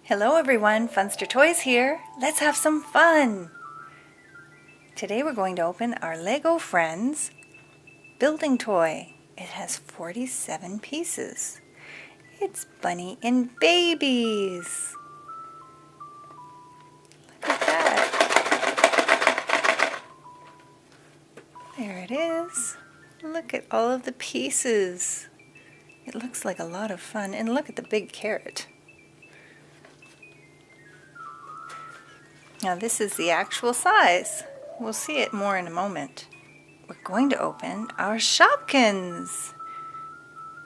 Hello everyone, Funster Toys here. Let's have some fun! Today we're going to open our Lego Friends building toy. It has 47 pieces. It's Bunny and Babies. Look at that. There it is. Look at all of the pieces. It looks like a lot of fun. And look at the big carrot. Now this is the actual size. We'll see it more in a moment. We're going to open our Shopkins.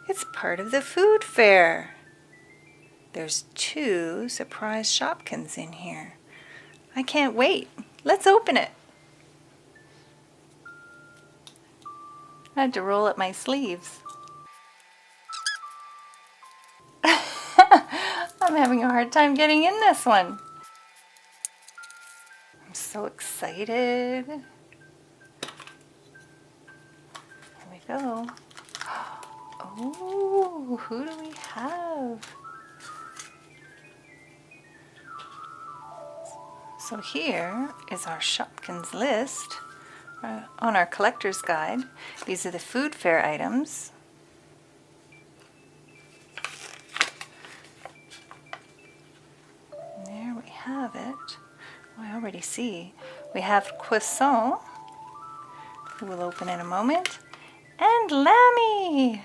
It's part of the food fair. There's 2 surprise Shopkins in here. I can't wait. Let's open it. I had to roll up my sleeves. I'm having a hard time getting in this one. I'm so excited. Here we go. Oh, who do we have? So here is our Shopkins list on our collector's guide. These are the food fair items. And there we have it. I already see. We have croissant, who we'll open in a moment, and Lammy.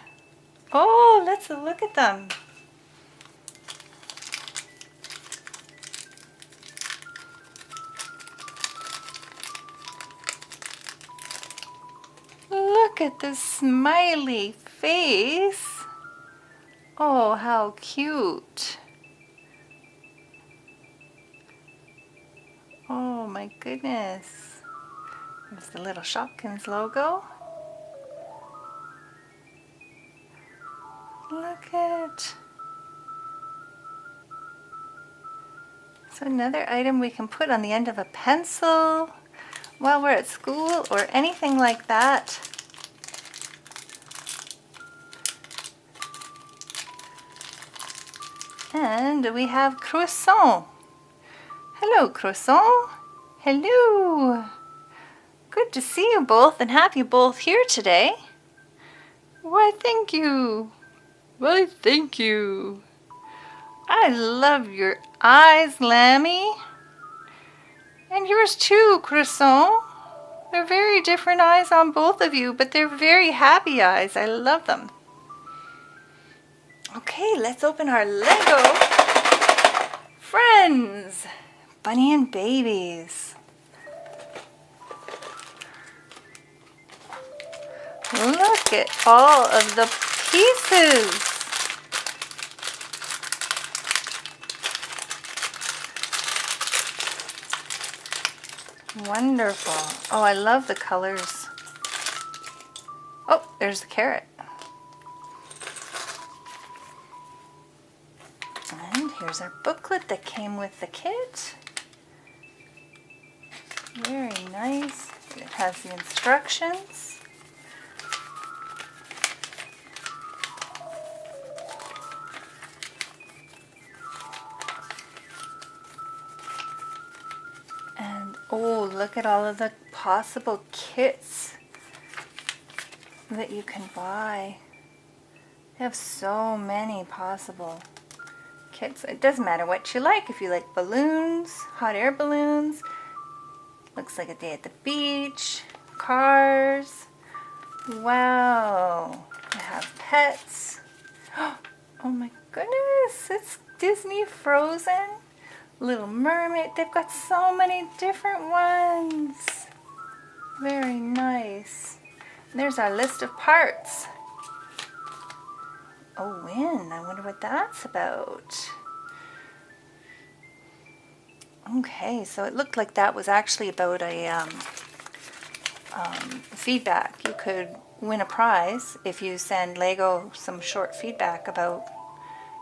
Oh, let's look at them. Look at the smiley face. Oh, how cute. Oh my goodness. There's the little Shopkins logo. Look at. So another item we can put on the end of a pencil while we're at school or anything like that. And we have croissant. Hello, croissant. Hello. Good to see you both and have you both here today. Why, thank you. Why, thank you. I love your eyes, Lammy. And yours too, croissant. They're very different eyes on both of you, but they're very happy eyes. I love them. Okay, let's open our Lego Friends. Bunny and Babies. Look at all of the pieces. Wonderful. Oh, I love the colors. Oh, there's the carrot. And here's our booklet that came with the kit. Very nice. It has the instructions. And oh, look at all of the possible kits that you can buy. They have so many possible kits. It doesn't matter what you like. If you like balloons, hot air balloons, looks like a day at the beach, cars. Wow. I have pets. Oh my goodness, it's Disney Frozen. Little Mermaid. They've got so many different ones. Very nice. And there's our list of parts. Oh, win. I wonder what that's about. Okay, so it looked like that was actually about a feedback. You could win a prize if you send Lego some short feedback about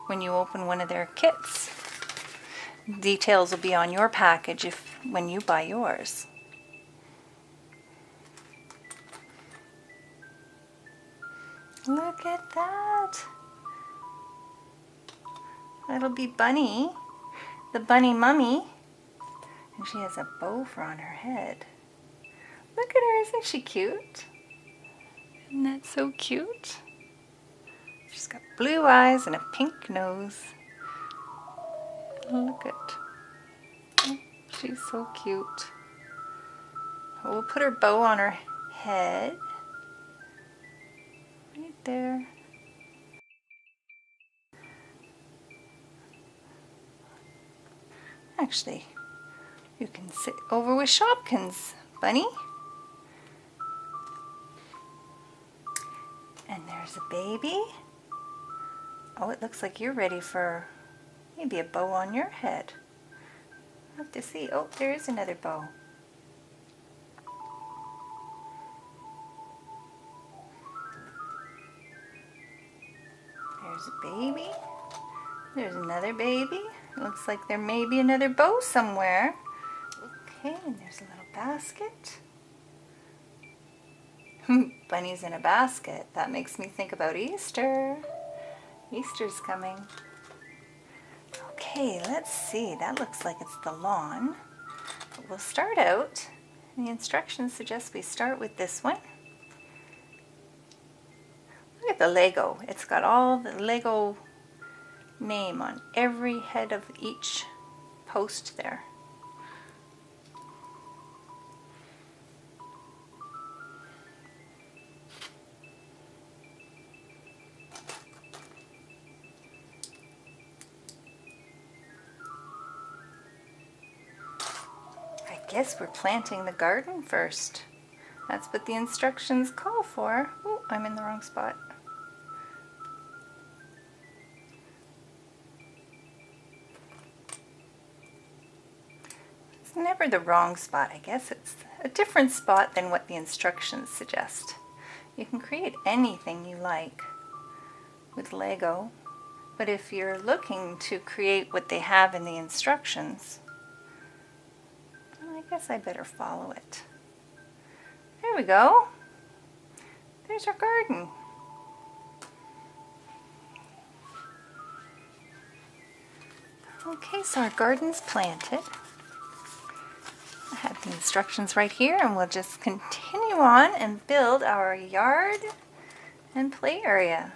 when you open one of their kits. Details will be on your package when you buy yours. Look at that. That'll be Bunny. the bunny mummy. And she has a bow on her head. Look at her, isn't she cute? Isn't that so cute? She's got blue eyes and a pink nose. Look at, oh, she's so cute. We'll put her bow on her head. Right there. Actually, you can sit over with Shopkins, Bunny. And there's a baby. Oh, it looks like you're ready for maybe a bow on your head. I'll have to see. Oh, there is another bow. There's a baby. There's another baby. It looks like there may be another bow somewhere. Okay, and there's a little basket. Bunny's in a basket. That makes me think about Easter. Easter's coming. Okay, let's see. That looks like it's the lawn. But we'll start out. The instructions suggest we start with this one. Look at the Lego. It's got all the Lego name on every head of each post there. I guess we're planting the garden first. That's what the instructions call for. Oh, I'm in the wrong spot. It's never the wrong spot. I guess it's a different spot than what the instructions suggest. You can create anything you like with Lego, but if you're looking to create what they have in the instructions, I guess I better follow it. There we go. There's our garden. Okay, so our garden's planted. I have the instructions right here, and we'll just continue on and build our yard and play area.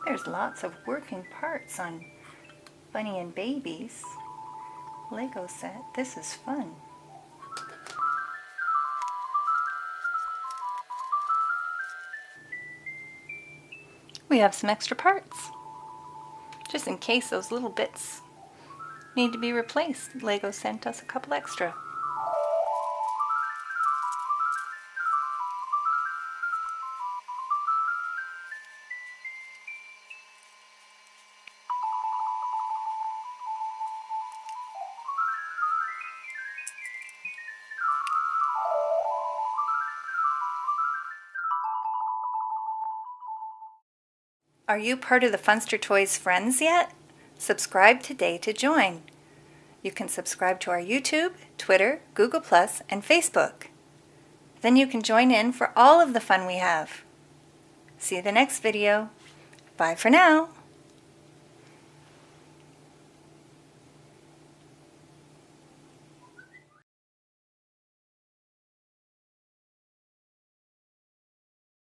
There's lots of working parts on Bunny and Baby's Lego set. This is fun. We have some extra parts, just in case those little bits need to be replaced. Lego sent us a couple extra. Are you part of the Funster Toys friends yet? Subscribe today to join. You can subscribe to our YouTube, Twitter, Google+, and Facebook. Then you can join in for all of the fun we have. See you the next video. Bye for now.